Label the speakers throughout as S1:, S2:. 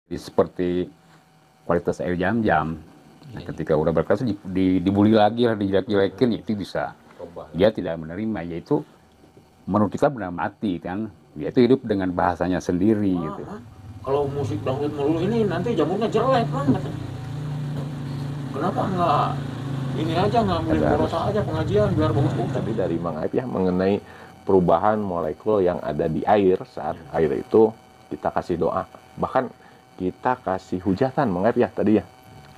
S1: Seperti kualitas air jam-jam. Nah, ketika udah berkelas dibully lagi lah, dijelek-jelekin, itu bisa dia tidak menerima, yaitu menurut kita benar mati kan. Dia itu hidup dengan bahasanya sendiri gitu.
S2: Kalau musik dangdut melulu ini nanti jamunya jelek banget. Kenapa nggak ini aja, ngambil kuota aja pengajian biar bagus-bagus.
S3: Tadi dari Mang Aib ya mengenai perubahan molekul yang ada di air saat air itu kita kasih doa. Bahkan kita kasih hujatan, Mang Aib ya tadi ya.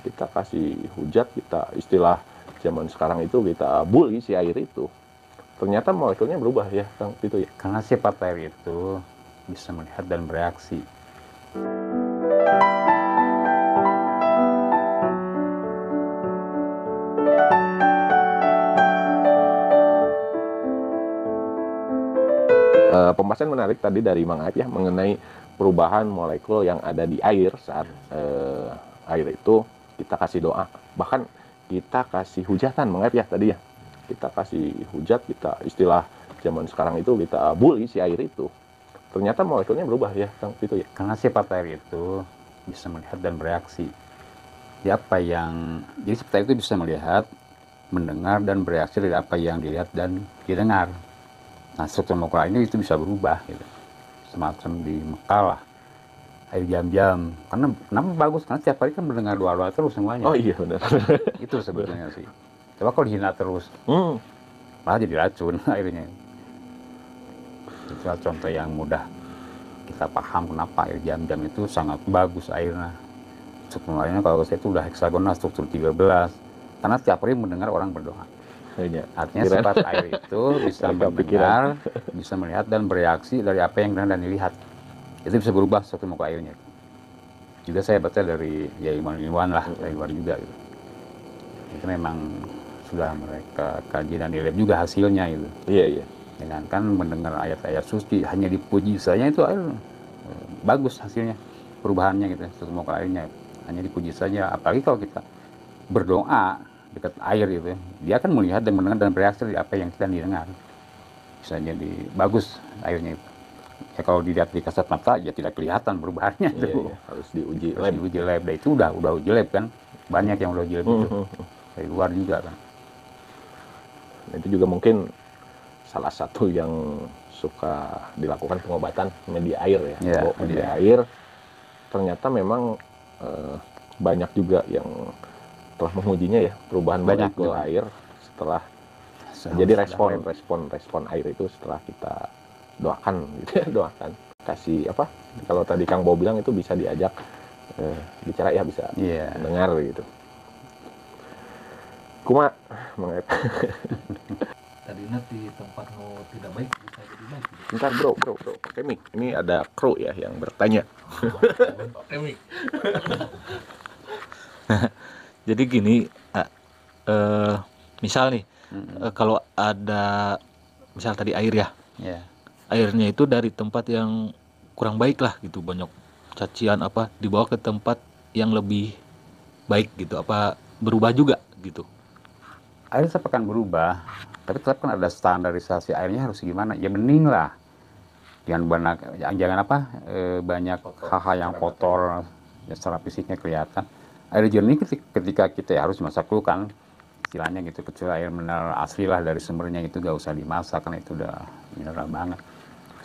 S3: Kita kasih hujat, kita istilah zaman sekarang itu kita bully si air itu. Ternyata molekulnya berubah ya, Kang, itu ya.
S1: Karena sifat air itu bisa melihat dan bereaksi.
S3: Pembahasan menarik tadi dari Mang Aib ya mengenai perubahan molekul yang ada di air saat air itu kita kasih doa. Bahkan kita kasih hujatan, Mang Aib ya tadi ya. Kita kasih hujat, kita istilah zaman sekarang itu kita bully si air itu. Ternyata molekulnya berubah ya, Kang, itu ya.
S1: Karena sifat air itu bisa melihat dan bereaksi. Jadi sifat air itu bisa melihat, mendengar dan bereaksi dari apa yang dilihat dan didengar. Nah, struktur molekul ini itu bisa berubah gitu. Semacam di Mekah lah, air jam-jam. Karena kenapa bagus? Karena setiap hari kan mendengar doa-doa terus semuanya.
S3: Oh iya benar.
S1: Itu sebetulnya sih. Coba kalau dihina terus, malah jadi racun airnya. Itu contoh yang mudah kita paham kenapa air jam-jam itu sangat bagus airnya. Struktur airnya kalau saya itu udah heksagonal, struktur 13. Karena setiap hari mendengar orang berdoa. Artinya sifat air itu bisa mendengar, bisa melihat dan bereaksi dari apa yang dan dilihat. Itu bisa berubah struktur molekul airnya. Juga saya baca dari ilmuwan lah, dari luar juga gitu. Itu memang sudah mereka kaji dan dilihat juga hasilnya itu.
S3: Iya.
S1: Dengan kan mendengar ayat-ayat suci hanya dipuji saja itu air bagus hasilnya, perubahannya gitu, struktur molekul airnya hanya dipuji saja. Apalagi kalau kita berdoa dekat air gitu, dia akan melihat dan mendengar dan bereaksi dari apa yang kita didengar. Bisa jadi bagus airnya itu. Ya kalau dilihat di kasat mata ya tidak kelihatan perubahannya itu.
S3: Iya. Harus diuji
S1: lab. Diuji lab. Dan itu udah uji lab kan, banyak yang udah uji lab itu dari luar juga kan.
S3: Nah, itu juga mungkin salah satu yang suka dilakukan pengobatan media air ya. Media air ternyata memang banyak juga yang telah mengujinya ya, perubahan molekul air setelah jadi respon air itu setelah kita doakan gitu ya, doakan. Kasih apa? Kalau tadi Kang Bo bilang itu bisa diajak bicara ya, bisa dengar gitu. Kuma mengait.
S2: Tadinya di tempat tidak baik bisa jadi baik.
S3: Bentar bro, pakai mic. Ini ada kru ya yang bertanya.
S2: Pakai mic.
S4: Jadi gini, misal nih, kalau ada misal tadi air ya, airnya itu dari tempat yang kurang baik lah gitu, banyak cacian apa, dibawa ke tempat yang lebih baik gitu, apa berubah juga gitu?
S1: Air tetap akan berubah, tapi tetap kan ada standarisasi airnya harus gimana? Ya bening lah, jangan banyak hal-hal yang kotor, ya secara fisiknya kelihatan. Air jernih ketika kita harus dimasak dulu kan, istilahnya gitu, kecuali air mineral asli lah dari sumbernya itu gak usah dimasak karena itu udah mineral banget.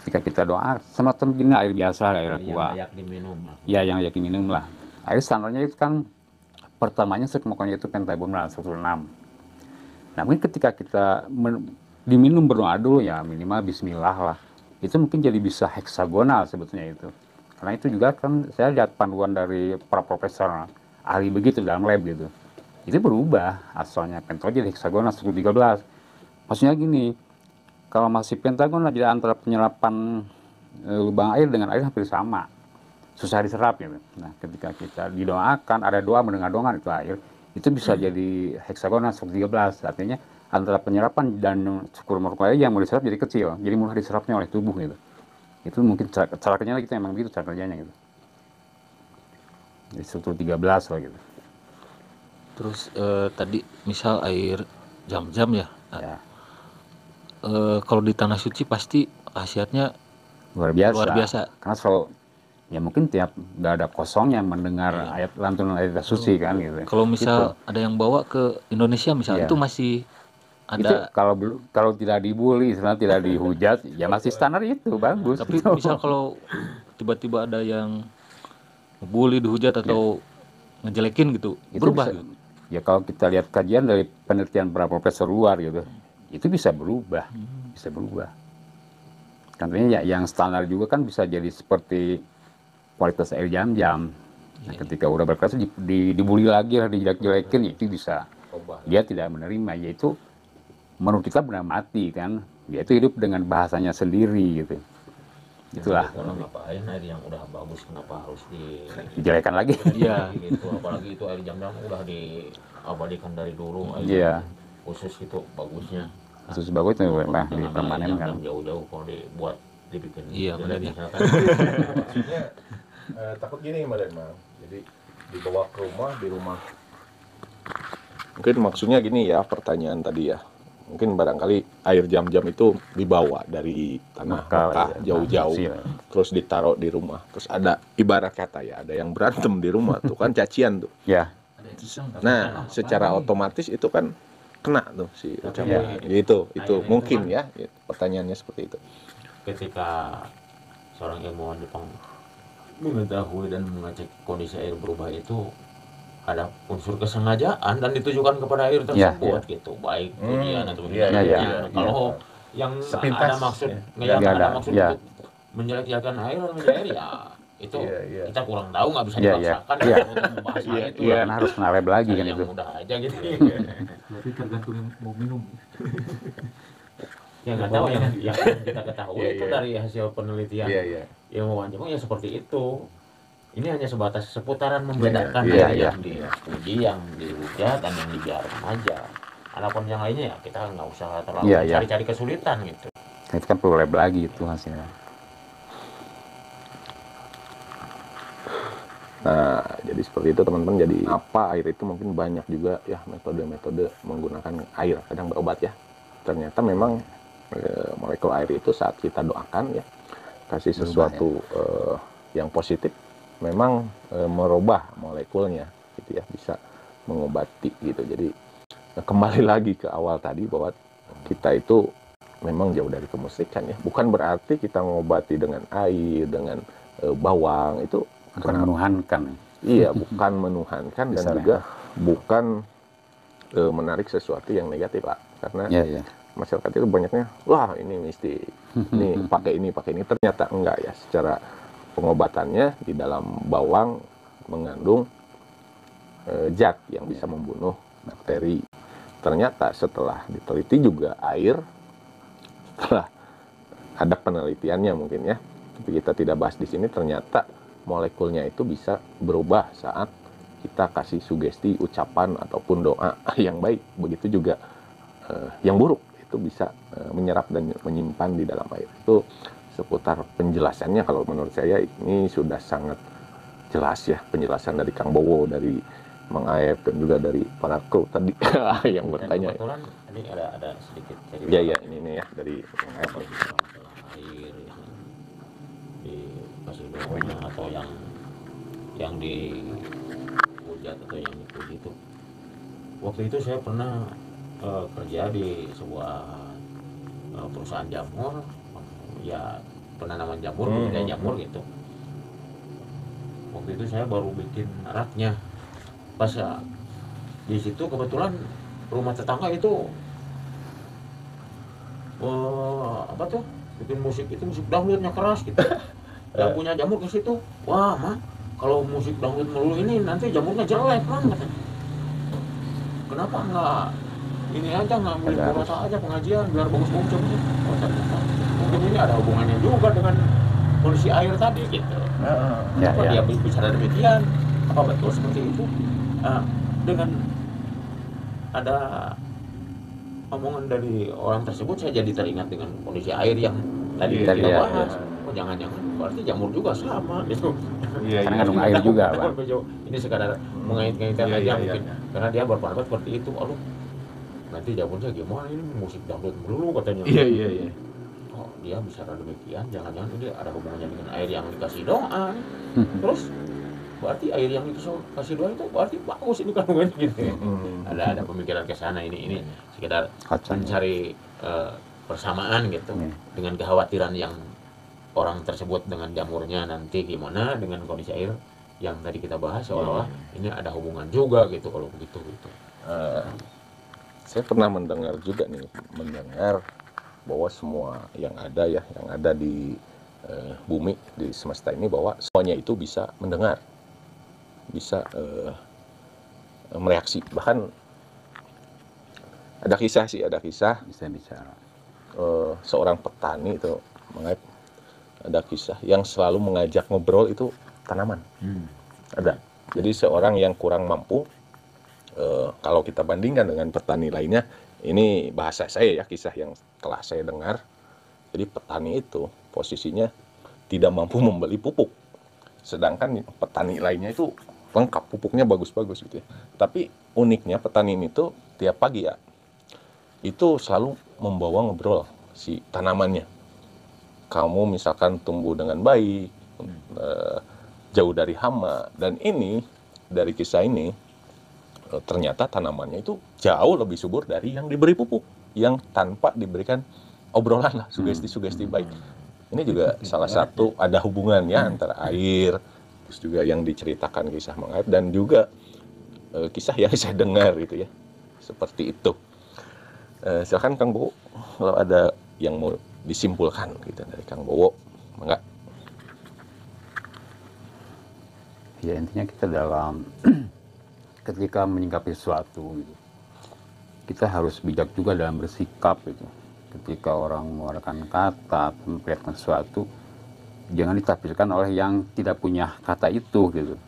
S1: Ketika kita doa semacam gini air biasa, air aqua
S2: yang layak diminum lah.
S1: Ya yang layak diminum lah. Air standarnya itu kan pertamanya semuanya itu pentagonal struktur 6. Nah mungkin ketika kita diminum berdoa dulu ya minimal bismillah lah, itu mungkin jadi bisa heksagonal sebetulnya itu. Karena itu juga kan saya lihat panduan dari para profesor ahli begitu dalam lab gitu, itu berubah asalnya pentagon jadi heksagonal struktur 13. Maksudnya gini, kalau masih pentagonal jadi antara penyerapan lubang air dengan air hampir sama, susah diserap gitu. Nah ketika kita didoakan, ada doa mendengar doa itu air, itu bisa jadi heksagonal struktur 13. Artinya antara penyerapan dan struktur molekul air yang mau diserap jadi kecil, jadi mudah diserapnya oleh tubuh gitu. Itu mungkin cara kerjanya kita emang begitu cara kerjanya gitu. Jadi struktur 13 lah gitu.
S4: Terus tadi misal air jam-jam ya. Kalau di tanah suci pasti khasiatnya
S1: luar biasa. Karena selalu ya mungkin tiap nggak ada kosongnya mendengar ayat lantunan ayat suci kan gitu.
S4: Kalau misal ada yang bawa ke Indonesia misal itu masih
S1: itu
S4: ada.
S1: kalau tidak dibully, sebenarnya tidak dihujat, ya masih standar itu bagus.
S4: Tapi misal kalau tiba-tiba ada yang bully, dihujat atau ngejelekin gitu,
S1: Itu
S4: berubah
S1: bisa,
S4: gitu.
S1: ya kalau kita lihat kajian dari penelitian para profesor luar gitu, itu bisa berubah, bisa berubah. Katanya ya yang standar juga kan bisa jadi seperti kualitas air jam-jam. Nah, ketika udah berkelas dibully lagi lah, dijelek-jelekin, itu bisa dia tidak menerima, yaitu menurut kita benar mati kan, yaitu hidup dengan bahasanya sendiri gitu. Itulah.
S2: Kalau ngapain air yang udah bagus kenapa harus
S1: Dijelekan lagi.
S4: Iya.
S2: gitu, apalagi itu air jam-jam udah diabadikan dari dulu
S1: Iya.
S2: khusus itu bagusnya.
S1: Khusus bagus itu memang
S2: Jangan
S1: dipermanenkan.
S2: jam-jam jauh-jauh kalau dibikin.
S4: Iya, benar ya.
S3: Maksudnya takut gini Mbak Denmang, jadi dibawa ke rumah, di rumah. Mungkin maksudnya gini ya, pertanyaan tadi ya. Mungkin barangkali air jam-jam itu dibawa dari tanah Mekah jauh-jauh, terus ditaruh di rumah. Terus ada ibarat kata ya, ada yang berantem di rumah tuh kan cacian tuh.
S1: Ya.
S3: Nah, secara otomatis itu kan kena tuh si ucapan. Itu mungkin ya, pertanyaannya seperti itu.
S2: Ketika seorang ilmuwan Jepang mengetahui dan mengecek kondisi air berubah itu ada unsur kesengajaan dan ditujukan kepada air tersebut gitu, baik pujian atau kalau yang
S3: sepintas,
S2: ada maksud
S1: ada
S2: maksud untuk menjelek-jelekan air ya itu kita kurang tahu, nggak bisa dipaksakan untuk membahas hal itu
S1: Kan harus kena lab lagi kan
S2: yang
S1: itu.
S2: mudah aja gitu.
S4: Berarti tergantung yang mau minum.
S2: Ya nggak tahu yang kita ketahui itu dari hasil penelitian ilmuwan Jepang ya seperti itu. Ini hanya sebatas seputaran membedakan yang dipuji, yang dihujat, dan yang dibiarkan aja. Adapun yang lainnya ya kita nggak usah terlalu cari-cari kesulitan gitu.
S1: Itu kan perlu lab lagi itu hasilnya.
S3: Nah, jadi seperti itu teman-teman. Jadi apa air itu mungkin banyak juga ya metode-metode menggunakan air kadang berobat ya. Ternyata memang molekul air itu saat kita doakan ya, kasih sesuatu yang positif, memang merubah molekulnya gitu ya, bisa mengobati gitu. Jadi kembali lagi ke awal tadi bahwa kita itu memang jauh dari kemusyrikan ya. Bukan berarti kita mengobati dengan air, dengan bawang, itu
S1: bukan menuhankan.
S3: Iya, bukan menuhankan dan juga bukan menarik sesuatu yang negatif Pak. Karena masyarakat itu banyaknya, wah ini mesti ini pakai ini. Ternyata enggak ya, secara pengobatannya di dalam bawang mengandung zat yang bisa membunuh bakteri. Ternyata setelah diteliti juga air, setelah ada penelitiannya mungkin ya, tapi kita tidak bahas di sini, ternyata molekulnya itu bisa berubah saat kita kasih sugesti, ucapan ataupun doa yang baik. Begitu juga yang buruk itu bisa menyerap dan menyimpan di dalam air. Itu seputar penjelasannya, kalau menurut saya ini sudah sangat jelas ya, penjelasan dari Kang Bowo, dari Mang Aep, dan juga dari para kru tadi yang bertanya.
S2: Kebetulan ini ada sedikit cerita.
S3: Iya ini ya dari Mang Aep.
S2: Air dikasih doa atau yang dihujat atau yang dipuji itu. Waktu itu saya pernah kerja di sebuah perusahaan jamur, ya penanaman jamur, budidaya jamur gitu. Waktu itu saya baru bikin raknya. Pas di situ kebetulan rumah tetangga itu apa tuh bikin musik, itu musik dangdutnya keras gitu. Yang punya jamur ke situ, wah mah kalau musik dangdut melulu ini nanti jamurnya jelek kan katanya. Kenapa enggak ini aja, ngambil porosa aja pengajian biar bagus-bagus jamurnya. Oh, ternyata mungkin ini ada hubungannya juga dengan kondisi air tadi gitu. Kenapa dia bicara demikian? Apa betul seperti itu? Dengan ada omongan dari orang tersebut, saya jadi teringat dengan kondisi air yang tadi kita bahas. Oh, jangan-jangan berarti jamur juga sama gitu.
S1: Karena kandung air juga, Pak.
S2: Ini sekadar mengait-ngaitkan aja mungkin. Karena dia berpendapat seperti itu. Aduh, nanti jamurnya gimana, ini musik dangdut melulu katanya.
S3: Iya.
S2: Oh, dia bicara demikian, jangan-jangan ini ada hubungannya dengan air yang dikasih doa. Terus berarti air yang dikasih doa itu berarti bagus ini kandungan gitu. Ada pemikiran ke sana, ini sekedar mencari persamaan gitu dengan kekhawatiran yang orang tersebut dengan jamurnya nanti gimana dengan kondisi air yang tadi kita bahas, seolah-olah ini ada hubungan juga gitu kalau begitu gitu.
S3: Saya pernah mendengar juga nih, bahwa semua yang ada di bumi, di semesta ini, bahwa semuanya itu bisa mendengar, bisa mereaksi. Bahkan ada kisah
S1: bisa bicara.
S3: Seorang petani itu, ada kisah yang selalu mengajak ngobrol itu tanaman. Ada. Jadi seorang yang kurang mampu, kalau kita bandingkan dengan petani lainnya, ini bahasa saya ya, kisah yang telah saya dengar. Jadi petani itu posisinya tidak mampu membeli pupuk, sedangkan petani lainnya itu lengkap, pupuknya bagus-bagus gitu ya. Tapi uniknya petani ini tuh tiap pagi ya, itu selalu membawa ngobrol si tanamannya. Kamu misalkan tumbuh dengan baik, jauh dari hama, dan ini dari kisah ini ternyata tanamannya itu jauh lebih subur dari yang diberi pupuk, yang tanpa diberikan obrolan lah, sugesti-sugesti baik. Ini juga salah satu ada hubungannya antara air, terus juga yang diceritakan kisah Mang Aep, dan juga kisah yang saya dengar gitu ya, seperti itu. Silakan Kang Bowo, kalau ada yang mau disimpulkan gitu dari Kang Bowo, enggak?
S1: Ya intinya kita dalam ketika menyikapi sesuatu gitu, kita harus bijak juga dalam bersikap gitu. Ketika orang mengeluarkan kata, memperlihatkan sesuatu, jangan ditafsirkan oleh yang tidak punya kata itu gitu.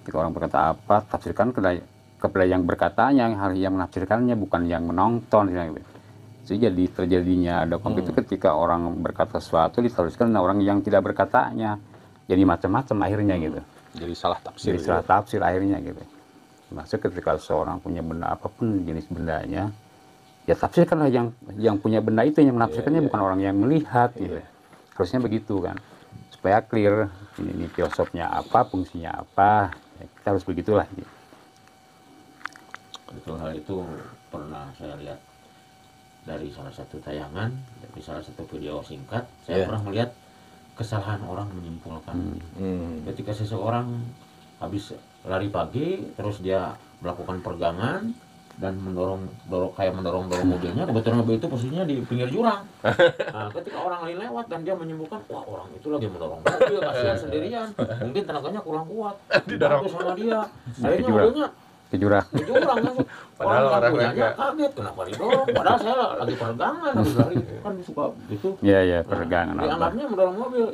S1: Ketika orang berkata apa, tafsirkan kepada yang berkatanya, yang menafsirkannya, bukan yang menonton gitu. Jadi terjadinya ada konflik itu ketika orang berkata sesuatu ditafsirkan oleh orang yang tidak berkatanya, jadi macam-macam akhirnya gitu.
S3: Jadi salah tafsir.
S1: Jadi salah tafsir akhirnya gitu. Maksudnya ketika seorang punya benda apapun jenis bendanya, ya tafsirkanlah yang punya benda itu, yang menafsirkannya bukan orang yang melihat gitu. Harusnya begitu kan, supaya clear ini filosofnya apa, fungsinya apa, ya, kita harus begitulah gitu.
S2: Betul, hal itu pernah saya lihat dari salah satu tayangan, dari salah satu video singkat. Saya pernah melihat kesalahan orang menyimpulkan. Ketika seseorang habis lari pagi, terus dia melakukan peregangan dan mendorong mobilnya. Kebetulan mobil itu posisinya di pinggir jurang. Nah, ketika orang lain lewat dan dia menyimpulkan, wah orang itu lagi mendorong mobil, kasihan sendirian, mungkin tenaganya kurang kuat, didorong sama dia. Akhirnya mobilnya
S1: ke jurang
S2: kan. Padahal orang punyanya kaget, kenapa didorong? Padahal saya lagi peregangan, habis lari kan suka gitu.
S1: Iya peregangan.
S2: Dianggapnya mendorong mobil.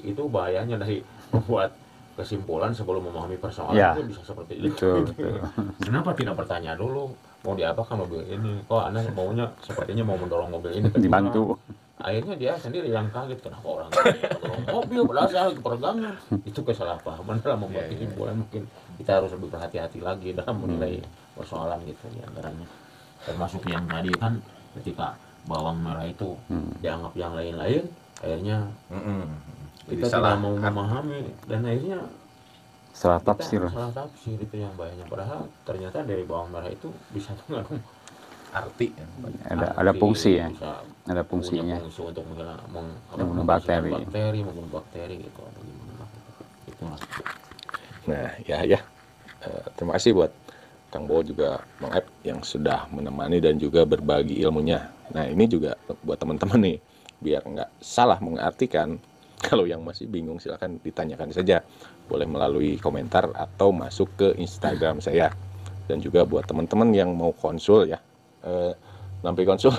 S2: Itu bahayanya dari membuat kesimpulan sebelum memahami persoalan itu bisa seperti itu.
S1: Betul.
S2: Kenapa tidak bertanya dulu mau diapakan mobil ini? Kok Anda maunya sepertinya mau mendorong mobil ini ke
S1: dibantu.
S2: Akhirnya dia sendiri yang kaget, kenapa orang mendorong mobil padahal saya lagi peregangan. Itu kesalahpahaman dalam membuat kesimpulan. Mungkin kita harus lebih berhati-hati lagi dalam menilai persoalan gitu diantaranya. Termasuk yang tadi kan ketika bawang merah itu dianggap yang lain-lain, akhirnya kita tidak mau memahami dan akhirnya
S1: salah tafsir
S2: itu yang bahayanya. Padahal ternyata dari bawang merah itu bisa mengandung
S3: arti,
S1: ada fungsi ya, ada fungsinya,
S2: fungsi untuk
S1: membunuh bakteri
S2: gitu. Itulah.
S3: Nah ya, terima kasih buat Kang Bowo juga Mang Aep yang sudah menemani dan juga berbagi ilmunya. Nah ini juga buat teman-teman nih, biar nggak salah mengartikan. Kalau yang masih bingung silakan ditanyakan saja, boleh melalui komentar atau masuk ke Instagram saya. Dan juga buat teman-teman yang mau konsul ya, nampi konsul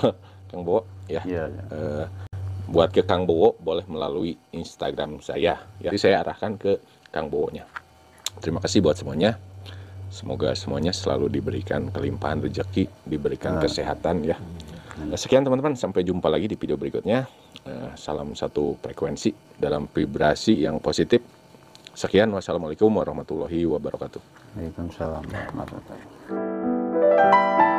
S3: Kang Bowo ya. Buat ke Kang Bowo boleh melalui Instagram saya. Jadi saya arahkan ke Kang Bowo-nya. Terima kasih buat semuanya. Semoga semuanya selalu diberikan kelimpahan rezeki, diberikan kesehatan ya. Sekian teman-teman, sampai jumpa lagi di video berikutnya. Salam satu frekuensi dalam vibrasi yang positif. Sekian, wassalamualaikum warahmatullahi wabarakatuh.
S1: Waalaikumsalam warahmatullahi wabarakatuh.